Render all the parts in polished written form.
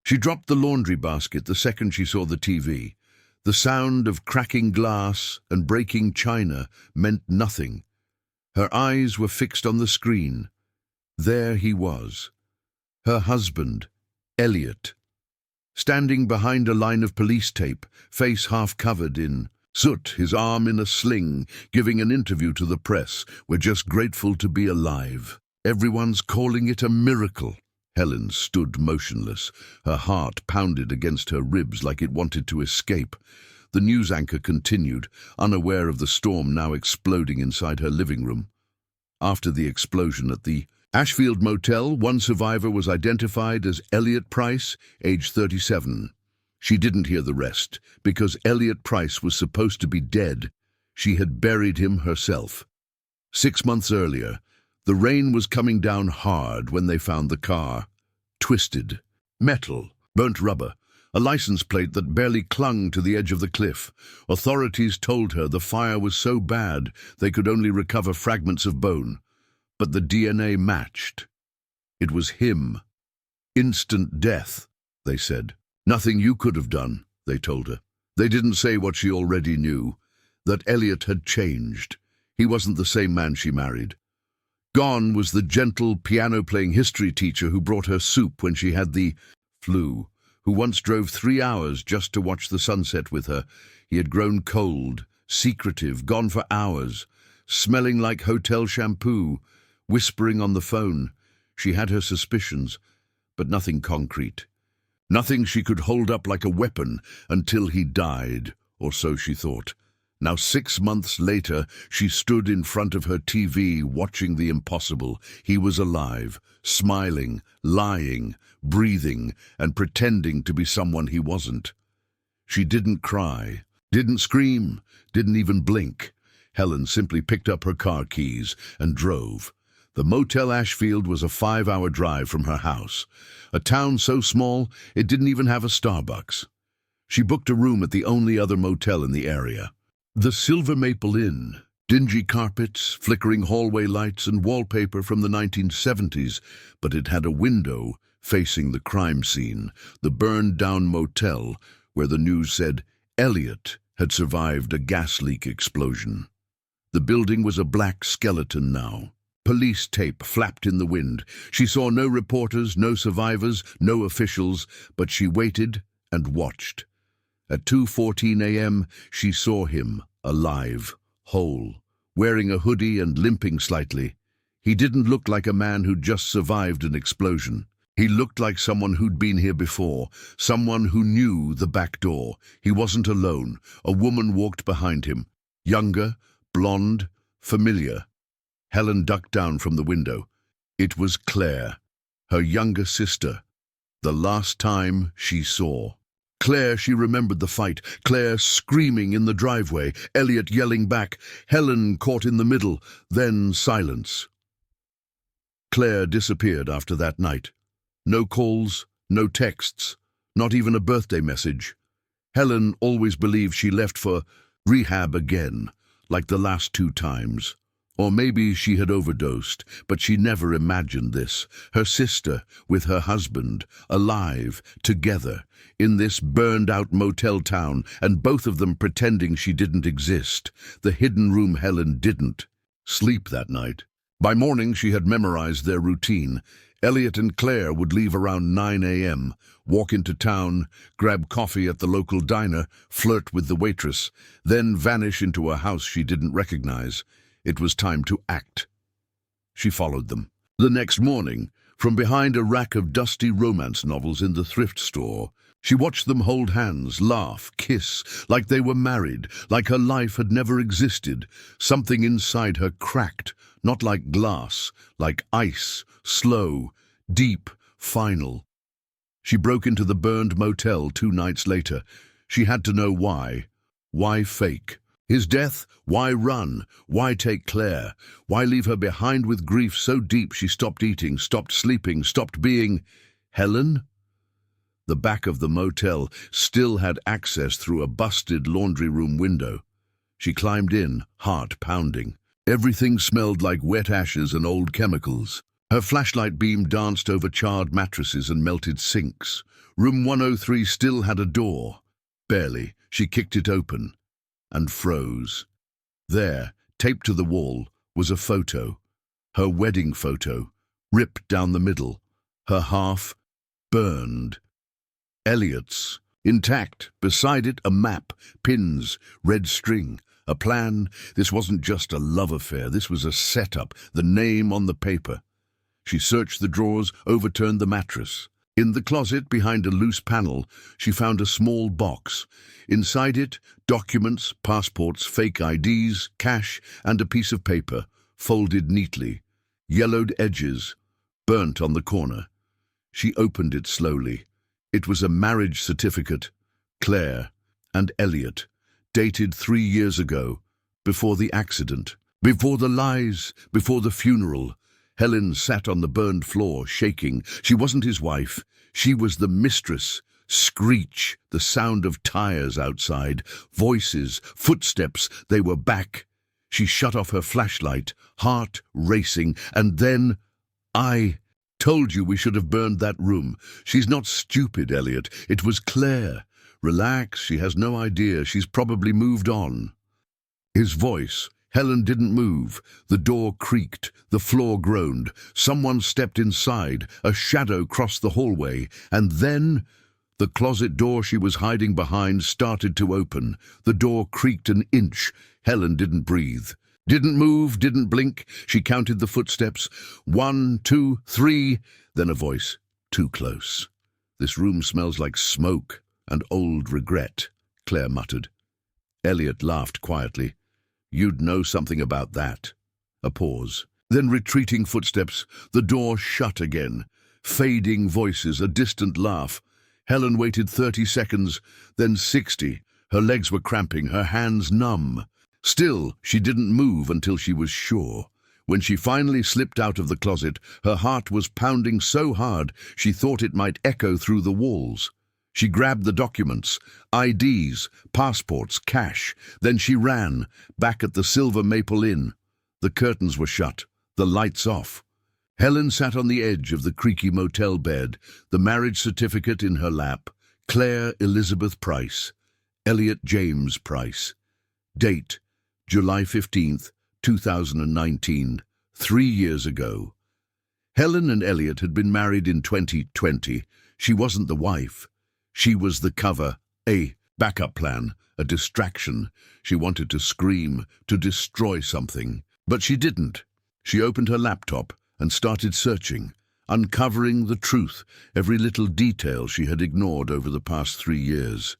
She dropped the laundry basket the second she saw the TV. The sound of cracking glass and breaking china meant nothing. Her eyes were fixed on the screen. There he was. Her husband, Elliot, standing behind a line of police tape, face half covered in soot, his arm in a sling, giving an interview to the press. "We're just grateful to be alive. Everyone's calling it a miracle." Helen stood motionless. Her heart pounded against her ribs like it wanted to escape. The news anchor continued, unaware of the storm now exploding inside her living room. After the explosion at the Ashfield Motel, one survivor was identified as Elliot Price, age 37. She didn't hear the rest, because Elliot Price was supposed to be dead. She had buried him herself. 6 months earlier, the rain was coming down hard when they found the car. Twisted. Metal. Burnt rubber. A license plate that barely clung to the edge of the cliff. Authorities told her the fire was so bad they could only recover fragments of bone. But the DNA matched. It was him. Instant death, they said. Nothing you could have done, they told her. They didn't say what she already knew, that Elliot had changed. He wasn't the same man she married. Gone was the gentle, piano-playing history teacher who brought her soup when she had the flu, who once drove 3 hours just to watch the sunset with her. He had grown cold, secretive, gone for hours, smelling like hotel shampoo, whispering on the phone. She had her suspicions, but nothing concrete. Nothing she could hold up like a weapon until he died, or so she thought. Now 6 months later, she stood in front of her TV watching the impossible. He was alive, smiling, lying, breathing, and pretending to be someone he wasn't. She didn't cry, didn't scream, didn't even blink. Helen simply picked up her car keys and drove. The Motel Ashfield was a 5-hour drive from her house, a town so small it didn't even have a Starbucks. She booked a room at the only other motel in the area. The Silver Maple Inn, dingy carpets, flickering hallway lights, and wallpaper from the 1970s, but it had a window facing the crime scene, the burned-down motel where the news said Elliot had survived a gas leak explosion. The building was a black skeleton now. Police tape flapped in the wind. She saw no reporters, no survivors, no officials, but she waited and watched. At 2:14 a.m., she saw him, alive, whole, wearing a hoodie and limping slightly. He didn't look like a man who'd just survived an explosion. He looked like someone who'd been here before, someone who knew the back door. He wasn't alone. A woman walked behind him, younger, blonde, familiar. Helen ducked down from the window. It was Claire, her younger sister, the last time she saw. Claire, she remembered the fight. Claire screaming in the driveway, Elliot yelling back, Helen caught in the middle, then silence. Claire disappeared after that night. No calls, no texts, not even a birthday message. Helen always believed she left for rehab again, like the last 2 times. Or maybe she had overdosed, but she never imagined this. Her sister, with her husband, alive, together, in this burned-out motel town, and both of them pretending she didn't exist. The hidden room Helen didn't sleep that night. By morning, she had memorized their routine. Elliot and Claire would leave around 9 a.m., walk into town, grab coffee at the local diner, flirt with the waitress, then vanish into a house she didn't recognize. It was time to act. She followed them. The next morning, from behind a rack of dusty romance novels in the thrift store, she watched them hold hands, laugh, kiss, like they were married, like her life had never existed. Something inside her cracked, not like glass, like ice, slow, deep, final. She broke into the burned motel 2 nights later. She had to know why. Why fake? His death? Why run? Why take Claire? Why leave her behind with grief so deep she stopped eating, stopped sleeping, stopped being Helen? The back of the motel still had access through a busted laundry room window. She climbed in, heart pounding. Everything smelled like wet ashes and old chemicals. Her flashlight beam danced over charred mattresses and melted sinks. Room 103 still had a door. Barely. She kicked it open and froze. There, taped to the wall, was a photo. Her wedding photo, ripped down the middle. Her half burned. Elliot's, intact. Beside it, a map, pins, red string, a plan. This wasn't just a love affair. This was a setup, the name on the paper. She searched the drawers, overturned the mattress. In the closet, behind a loose panel, she found a small box. Inside it, documents, passports, fake IDs, cash, and a piece of paper, folded neatly. Yellowed edges, burnt on the corner. She opened it slowly. It was a marriage certificate, Claire and Elliot, dated 3 years ago, before the accident, before the lies, before the funeral. Helen sat on the burned floor, shaking. She wasn't his wife. She was the mistress. Screech, the sound of tires outside, voices, footsteps, they were back. She shut off her flashlight, heart racing, and then, I told you we should have burned that room. She's not stupid, Elliot. It was Claire. Relax, she has no idea. She's probably moved on. His voice. Helen didn't move. The door creaked. The floor groaned. Someone stepped inside. A shadow crossed the hallway. And then the closet door she was hiding behind started to open. The door creaked an inch. Helen didn't breathe. Didn't move, didn't blink. She counted the footsteps. 1, 2, 3. Then a voice. Too close. This room smells like smoke and old regret, Claire muttered. Elliot laughed quietly. You'd know something about that. A pause. Then retreating footsteps. The door shut again. Fading voices, a distant laugh. Helen waited 30 seconds, then 60. Her legs were cramping, her hands numb. Still, she didn't move until she was sure. When she finally slipped out of the closet, her heart was pounding so hard she thought it might echo through the walls. She grabbed the documents, IDs, passports, cash. Then she ran, back at the Silver Maple Inn. The curtains were shut, the lights off. Helen sat on the edge of the creaky motel bed, the marriage certificate in her lap. Claire Elizabeth Price, Elliot James Price. Date, July 15th, 2019, 3 years ago. Helen and Elliot had been married in 2020. She wasn't the wife. She was the cover, a backup plan, a distraction. She wanted to scream, to destroy something. But she didn't. She opened her laptop and started searching, uncovering the truth, every little detail she had ignored over the past 3 years.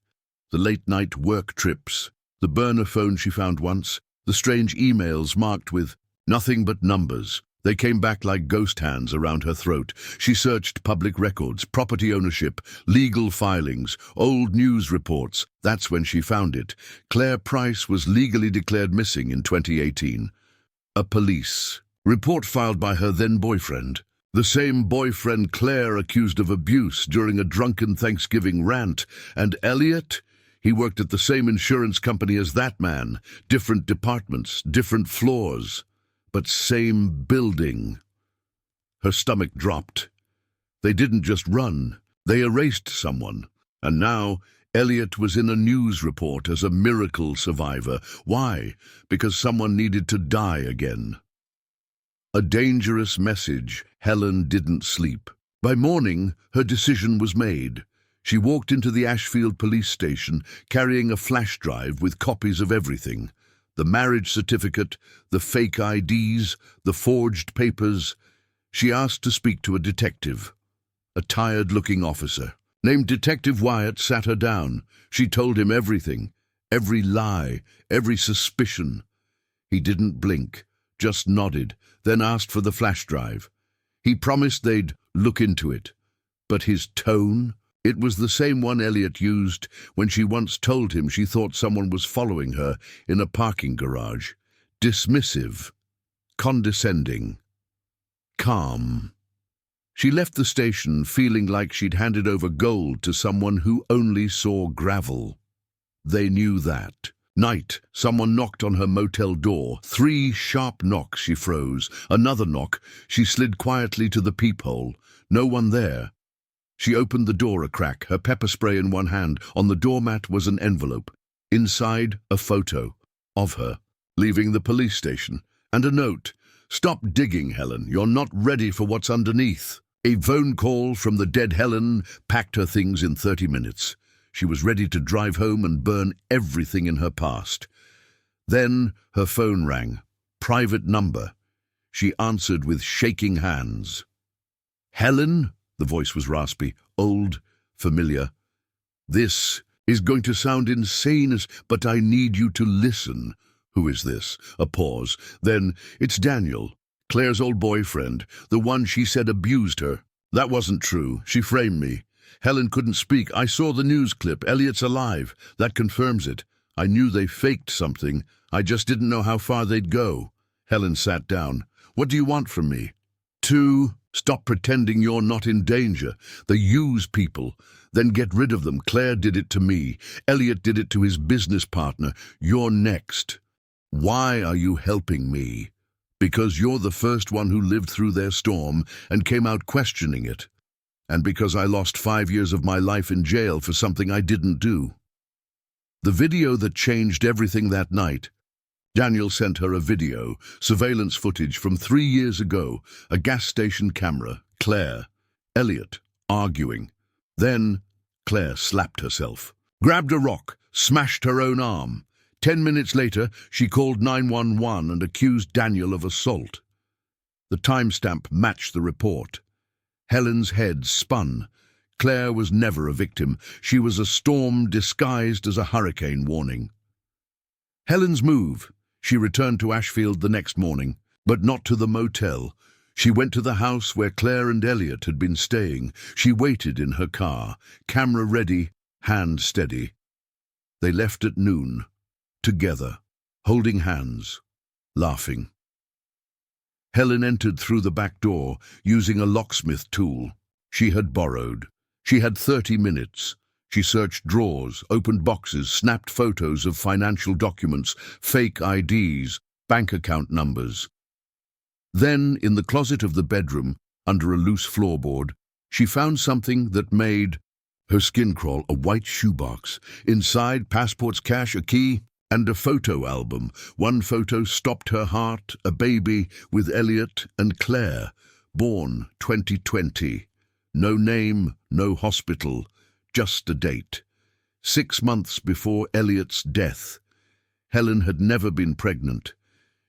The late-night work trips, the burner phone she found once, the strange emails marked with nothing but numbers. They came back like ghost hands around her throat. She searched public records, property ownership, legal filings, old news reports. That's when she found it. Claire Price was legally declared missing in 2018. A police report filed by her then-boyfriend. The same boyfriend Claire accused of abuse during a drunken Thanksgiving rant. And Elliot? He worked at the same insurance company as that man. Different departments, different floors. But same building. Her stomach dropped. They didn't just run. They erased someone. And now Elliot was in a news report as a miracle survivor. Why? Because someone needed to die again. A dangerous message. Helen didn't sleep. By morning, her decision was made. She walked into the Ashfield police station carrying a flash drive with copies of everything. The marriage certificate, the fake IDs, the forged papers. She asked to speak to a detective. A tired-looking officer named Detective Wyatt sat her down. She told him everything, every lie, every suspicion. He didn't blink, just nodded, then asked for the flash drive. He promised they'd look into it. But his tone? It was the same one Elliot used when she once told him she thought someone was following her in a parking garage. Dismissive, condescending, calm. She left the station feeling like she'd handed over gold to someone who only saw gravel. They knew that. Night, someone knocked on her motel door. 3 sharp knocks, she froze. Another knock, she slid quietly to the peephole. No one there. She opened the door a crack, her pepper spray in one hand. On the doormat was an envelope. Inside, a photo of her, leaving the police station. And a note. "Stop digging, Helen. You're not ready for what's underneath." A phone call from the dead Helen packed her things in 30 minutes. She was ready to drive home and burn everything in her past. Then her phone rang. Private number. She answered with shaking hands. "Helen?" The voice was raspy, old, familiar. "This is going to sound insane, but I need you to listen." "Who is this?" A pause. Then, "It's Daniel, Claire's old boyfriend, the one she said abused her." "That wasn't true. She framed me." Helen couldn't speak. "I saw the news clip. Elliot's alive. That confirms it. I knew they faked something. I just didn't know how far they'd go." Helen sat down. "What do you want from me?" "To stop pretending you're not in danger. They use people, then get rid of them. Claire did it to me. Elliot did it to his business partner. You're next. Why are you helping me?" "Because you're the first one who lived through their storm and came out questioning it. And because I lost 5 years of my life in jail for something I didn't do." The video that changed everything that night. Daniel sent her a video, surveillance footage from 3 years ago, a gas station camera, Claire, Elliot, arguing. Then Claire slapped herself, grabbed a rock, smashed her own arm. 10 minutes later, she called 911 and accused Daniel of assault. The timestamp matched the report. Helen's head spun. Claire was never a victim. She was a storm disguised as a hurricane warning. Helen's move. She returned to Ashfield the next morning, but not to the motel. She went to the house where Claire and Elliot had been staying. She waited in her car, camera ready, hand steady. They left at noon, together, holding hands, laughing. Helen entered through the back door, using a locksmith tool she had borrowed. She had 30 minutes. She searched drawers, opened boxes, snapped photos of financial documents, fake IDs, bank account numbers. Then, in the closet of the bedroom, under a loose floorboard, she found something that made her skin crawl. A white shoebox. Inside, passports, cash, a key, and a photo album. One photo stopped her heart, a baby with Elliot and Claire, born 2020. No name, no hospital, just a date. 6 months before Elliot's death. Helen had never been pregnant.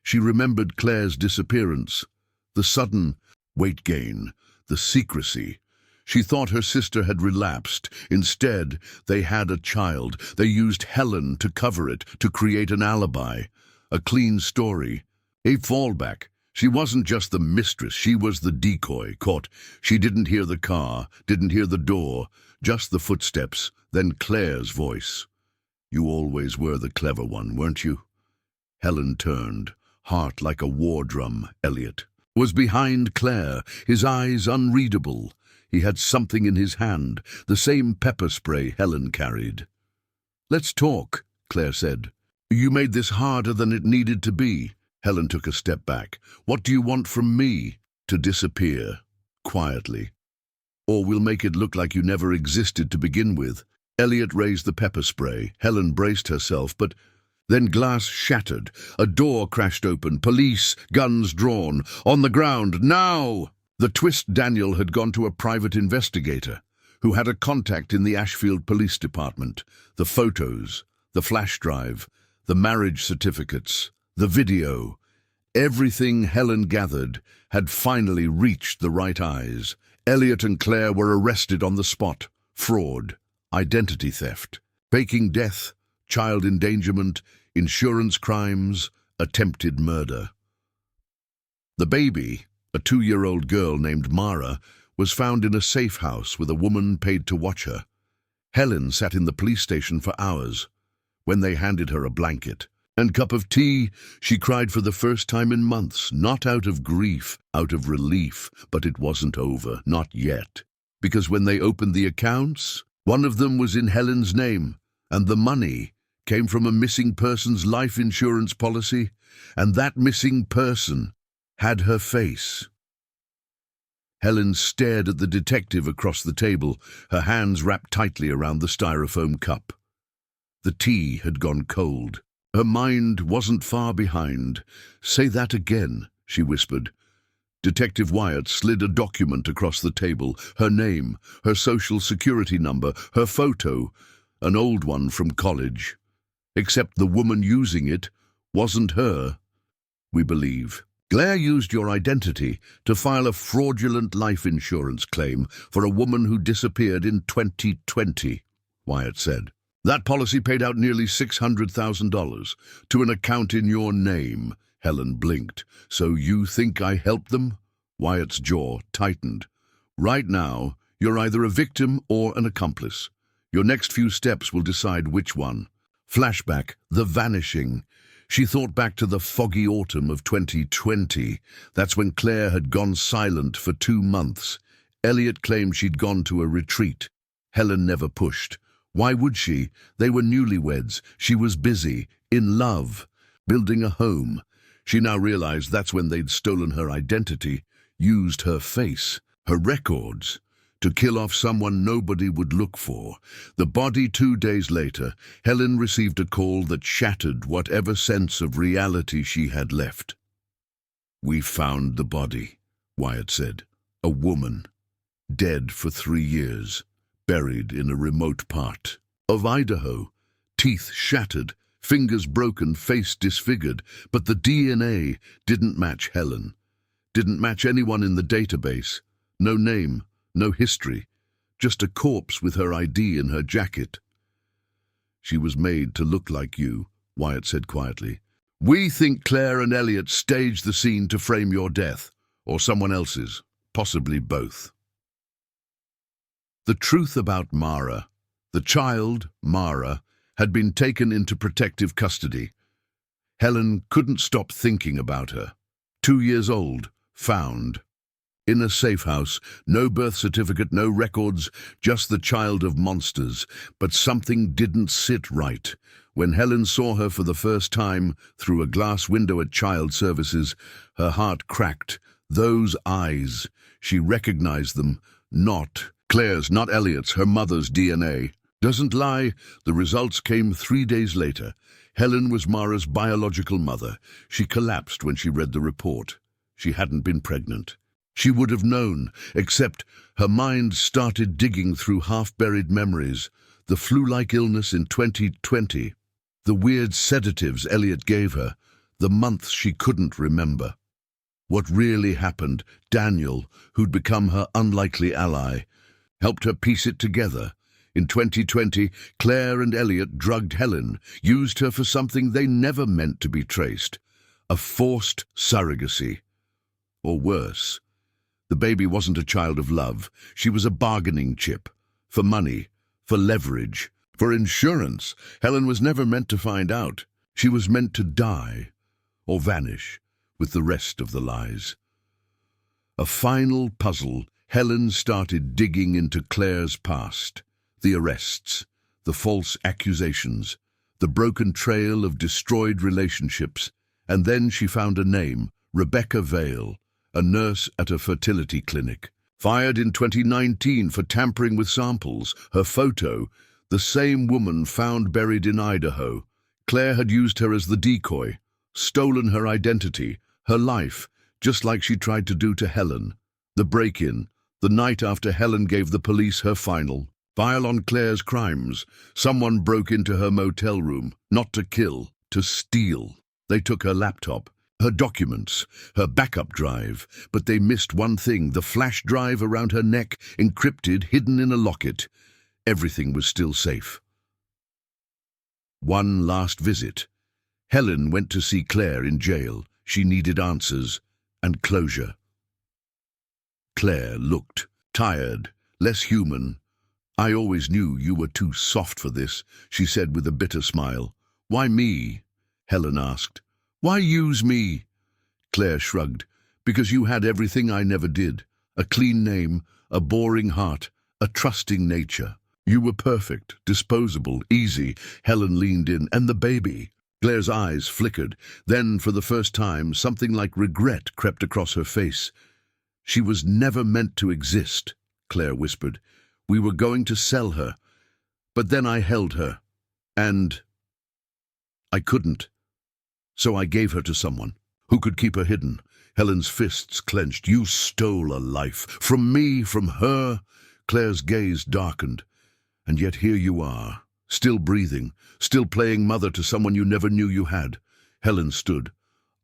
She remembered Claire's disappearance, the sudden weight gain, the secrecy. She thought her sister had relapsed. Instead, they had a child. They used Helen to cover it, to create an alibi. A clean story. A fallback. She wasn't just the mistress, she was the decoy, caught. She didn't hear the car, didn't hear the door, just the footsteps, then Claire's voice. "You always were the clever one, weren't you?" Helen turned, heart like a war drum. Elliot was behind Claire, his eyes unreadable. He had something in his hand, the same pepper spray Helen carried. "Let's talk," Claire said. "You made this harder than it needed to be." Helen took a step back. "What do you want from me?" "To disappear, quietly. Or we'll make it look like you never existed to begin with." Elliot raised the pepper spray. Helen braced herself, but then glass shattered. A door crashed open. Police, guns drawn. On the ground. "Now!" The twist: Daniel had gone to a private investigator who had a contact in the Ashfield Police Department. The photos, the flash drive, the marriage certificates, the video. Everything Helen gathered had finally reached the right eyes. Elliot and Claire were arrested on the spot. Fraud, identity theft, faking death, child endangerment, insurance crimes, attempted murder. The baby, a 2-year-old girl named Mara, was found in a safe house with a woman paid to watch her. Helen sat in the police station for hours. When they handed her a blanket and cup of tea, she cried for the first time in months, not out of grief, out of relief. But it wasn't over, not yet. Because when they opened the accounts, one of them was in Helen's name, and the money came from a missing person's life insurance policy, and that missing person had her face. Helen stared at the detective across the table, her hands wrapped tightly around the styrofoam cup. The tea had gone cold. Her mind wasn't far behind. "Say that again," she whispered. Detective Wyatt slid a document across the table, her name, her social security number, her photo, an old one from college. Except the woman using it wasn't her, we believe. Claire used your identity to file a fraudulent life insurance claim for a woman who disappeared in 2020, Wyatt said. That policy paid out nearly $600,000 to an account in your name, Helen blinked. So you think I helped them? Wyatt's jaw tightened. Right now, you're either a victim or an accomplice. Your next few steps will decide which one. Flashback, the vanishing. She thought back to the foggy autumn of 2020. That's when Claire had gone silent for 2 months. Elliot claimed she'd gone to a retreat. Helen never pushed. Why would she? They were newlyweds. She was busy, in love, building a home. She now realized that's when they'd stolen her identity, used her face, her records, to kill off someone nobody would look for. The body 2 days later, Helen received a call that shattered whatever sense of reality she had left. "We found the body," Wyatt said. "A woman, dead for 3 years, buried in a remote part of Idaho, teeth shattered, fingers broken, face disfigured, but the DNA didn't match Helen. Didn't match anyone in the database. No name. No history, just a corpse with her ID in her jacket." "She was made to look like you," Wyatt said quietly. "We think Claire and Elliot staged the scene to frame your death, or someone else's, possibly both." The truth about Mara. The child, Mara, had been taken into protective custody. Helen couldn't stop thinking about her. 2 years old, found. In a safe house, no birth certificate, no records, just the child of monsters. But something didn't sit right. When Helen saw her for the first time through a glass window at Child Services, her heart cracked. Those eyes, she recognized them. Not Claire's, not Elliot's, her mother's DNA. Doesn't lie, the results came 3 days later. Helen was Mara's biological mother. She collapsed when she read the report. She hadn't been pregnant. She would have known, except her mind started digging through half-buried memories. The flu-like illness in 2020, the weird sedatives Elliot gave her, the months she couldn't remember. What really happened, Daniel, who'd become her unlikely ally, helped her piece it together. In 2020, Claire and Elliot drugged Helen, used her for something they never meant to be traced. A forced surrogacy. Or worse. The baby wasn't a child of love. She was a bargaining chip. For money, for leverage, for insurance. Helen was never meant to find out. She was meant to die, or vanish, with the rest of the lies. A final puzzle, Helen started digging into Claire's past. The arrests, the false accusations, the broken trail of destroyed relationships. And then she found a name, Rebecca Vale, a nurse at a fertility clinic. Fired in 2019 for tampering with samples. Her photo, the same woman found buried in Idaho. Claire had used her as the decoy, stolen her identity, her life, just like she tried to do to Helen. The break-in, the night after Helen gave the police her final file on Claire's crimes. Someone broke into her motel room, not to kill, to steal. They took her laptop, her documents, her backup drive, but they missed one thing, the flash drive around her neck, encrypted, hidden in a locket. Everything was still safe. One last visit. Helen went to see Claire in jail. She needed answers and closure. Claire looked tired, less human. "I always knew you were too soft for this," she said with a bitter smile. "Why me?" Helen asked. "Why use me?" Claire shrugged. "Because you had everything I never did. A clean name, a boring heart, a trusting nature. You were perfect, disposable, easy. Helen leaned in. And the baby? Claire's eyes flickered. Then, for the first time, something like regret crept across her face. She was never meant to exist, Claire whispered. We were going to sell her. But then I held her. And I couldn't. So I gave her to someone who could keep her hidden. Helen's fists clenched. You stole a life. From me, from her. Claire's gaze darkened. And yet here you are, still breathing, still playing mother to someone you never knew you had. Helen stood.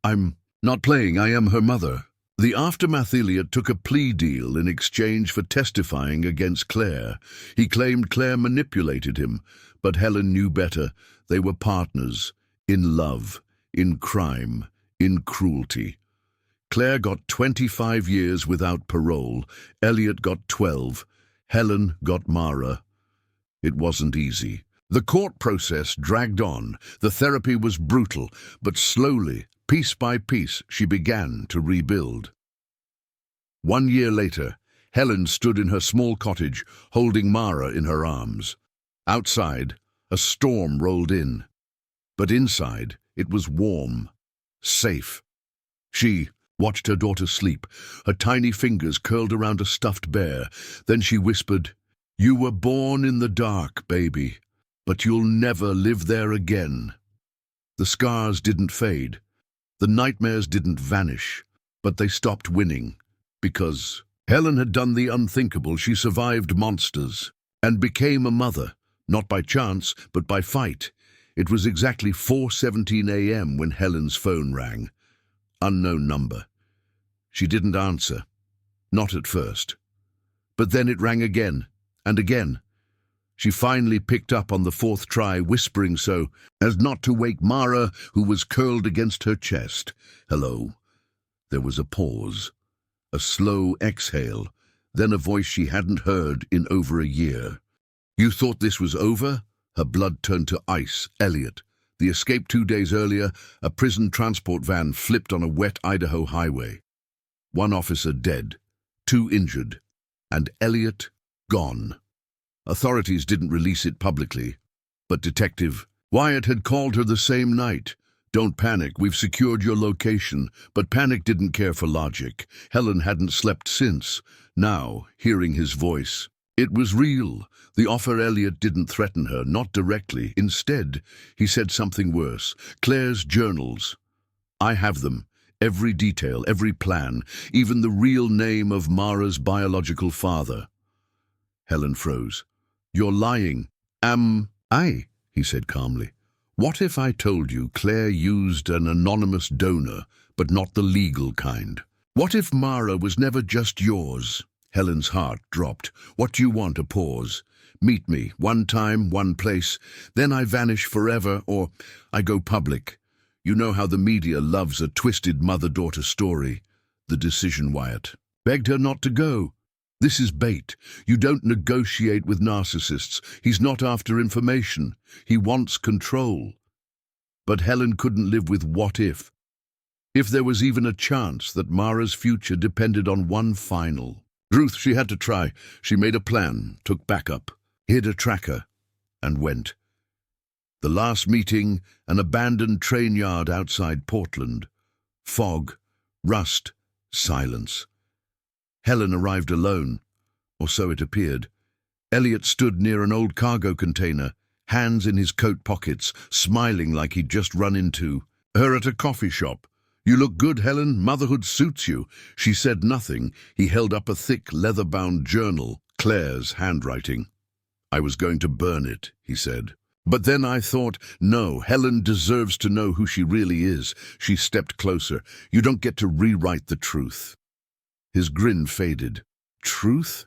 I'm not playing, I am her mother. The aftermath. Elliot took a plea deal in exchange for testifying against Claire. He claimed Claire manipulated him, but Helen knew better. They were partners, in love, in crime, in cruelty. Claire got 25 years without parole. Elliot got 12. Helen got Mara. It wasn't easy. The court process dragged on. The therapy was brutal, but slowly, piece by piece, she began to rebuild. 1 year later, Helen stood in her small cottage, holding Mara in her arms. Outside, a storm rolled in. But inside, it was warm, safe. She watched her daughter sleep, her tiny fingers curled around a stuffed bear. Then she whispered, "You were born in the dark, baby, but you'll never live there again." The scars didn't fade. The nightmares didn't vanish, but they stopped winning. Because Helen had done the unthinkable. She survived monsters and became a mother, not by chance, but by fight. It was exactly 4:17 a.m. when Helen's phone rang. Unknown number. She didn't answer. Not at first. But then it rang again, and again. She finally picked up on the fourth try, whispering so as not to wake Mara, who was curled against her chest. "Hello." There was a pause. A slow exhale, then a voice she hadn't heard in over a year. "You thought this was over?" Her blood turned to ice. Elliot. The escape 2 days earlier, a prison transport van flipped on a wet Idaho highway. 1 officer dead, 2 injured, and Elliot gone. Authorities didn't release it publicly, but Detective Wyatt had called her the same night. "Don't panic, we've secured your location." But panic didn't care for logic. Helen hadn't slept since. Now, hearing his voice, it was real. The offer. Elliot didn't threaten her, not directly. Instead, he said something worse. "Claire's journals. I have them. Every detail, every plan, even the real name of Mara's biological father." Helen froze. "You're lying." "Am I?" he said calmly. "What if I told you Claire used an anonymous donor, but not the legal kind? What if Mara was never just yours?" Helen's heart dropped. "What do you want? A pause? Meet me, one time, one place, then I vanish forever, or I go public. You know how the media loves a twisted mother-daughter story." "The decision," Wyatt begged her not to go. "This is bait. You don't negotiate with narcissists. He's not after information. He wants control." But Helen couldn't live with what if. If there was even a chance that Mara's future depended on one final truth, she had to try. She made a plan, took backup, hid a tracker, and went. The last meeting, an abandoned train yard outside Portland. Fog, rust, silence. Helen arrived alone, or so it appeared. Elliot stood near an old cargo container, hands in his coat pockets, smiling like he'd just run into her at a coffee shop. "You look good, Helen. Motherhood suits you." She said nothing. He held up a thick, leather-bound journal, Claire's handwriting. "I was going to burn it," he said. "But then I thought, no, Helen deserves to know who she really is." She stepped closer. "You don't get to rewrite the truth." His grin faded. "Truth?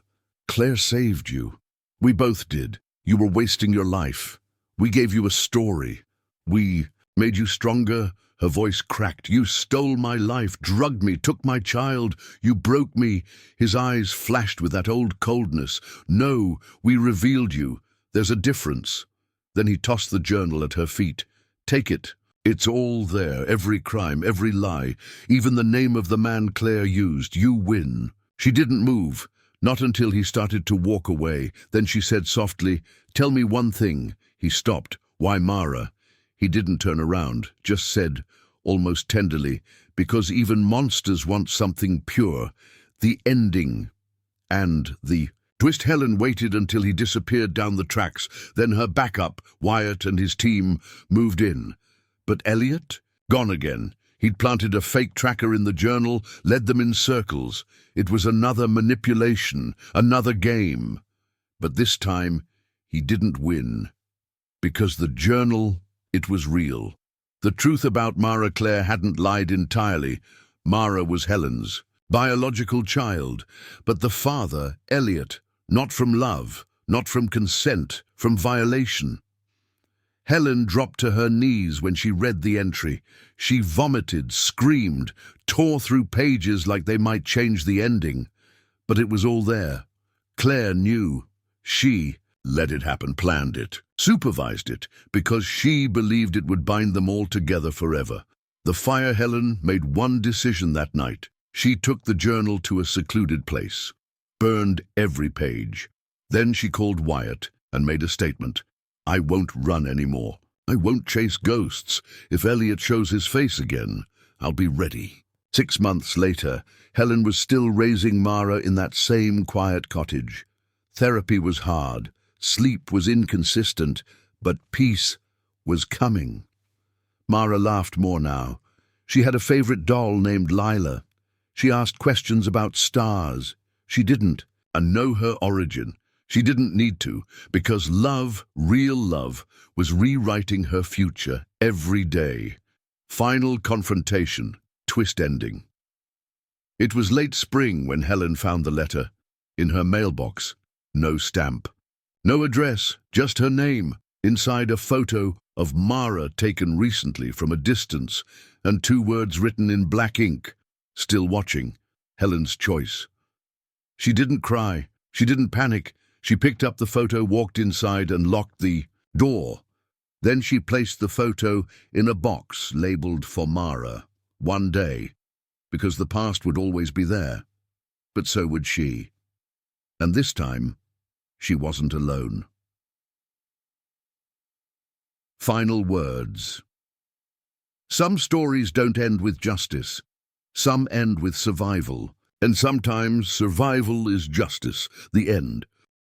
Claire saved you. We both did. You were wasting your life. We gave you a story. We made you stronger." Her voice cracked. "You stole my life, drugged me, took my child. You broke me." His eyes flashed with that old coldness. "No, we revealed you. There's a difference." Then he tossed the journal at her feet. "Take it. It's all there, every crime, every lie, even the name of the man Claire used. You win." She didn't move, Not until he started to walk away. Then she said softly, "Tell me one thing." He stopped. "Why, Mara?" He didn't turn around, just said, almost tenderly, "Because even monsters want something pure. The ending." And the twist. Helen waited until he disappeared down the tracks. Then her backup, Wyatt and his team, moved in. But Elliot? Gone again. He'd planted a fake tracker in the journal, led them in circles. It was another manipulation, another game. But this time, he didn't win. Because the journal, it was real. The truth about Mara Claire hadn't lied entirely. Mara was Helen's biological child, but the father, Elliot, not from love, not from consent, from violation. Helen dropped to her knees when she read the entry. She vomited, screamed, tore through pages like they might change the ending. But it was all there. Claire knew. She let it happen, planned it, supervised it, because she believed it would bind them all together forever. The Fire Helen made one decision that night. She took the journal to a secluded place, burned every page. Then she called Wyatt and made a statement. "I won't run anymore. I won't chase ghosts. If Elliot shows his face again, I'll be ready." 6 months later, Helen was still raising Mara in that same quiet cottage. Therapy was hard, sleep was inconsistent, but peace was coming. Mara laughed more now. She had a favorite doll named Lila. She asked questions about stars. She didn't know her origin. She didn't need to, because love, real love, was rewriting her future every day. Final confrontation, twist ending. It was late spring when Helen found the letter. In her mailbox, no stamp. No address, just her name. Inside a photo of Mara taken recently from a distance, and 2 words written in black ink. "Still watching. Helen's choice." She didn't cry. She didn't panic. She picked up the photo, walked inside, and locked the door. Then she placed the photo in a box labeled for Mara. One day, because the past would always be there. But so would she. And this time, she wasn't alone. Final words. Some stories don't end with justice. Some end with survival. And sometimes survival is justice, the end.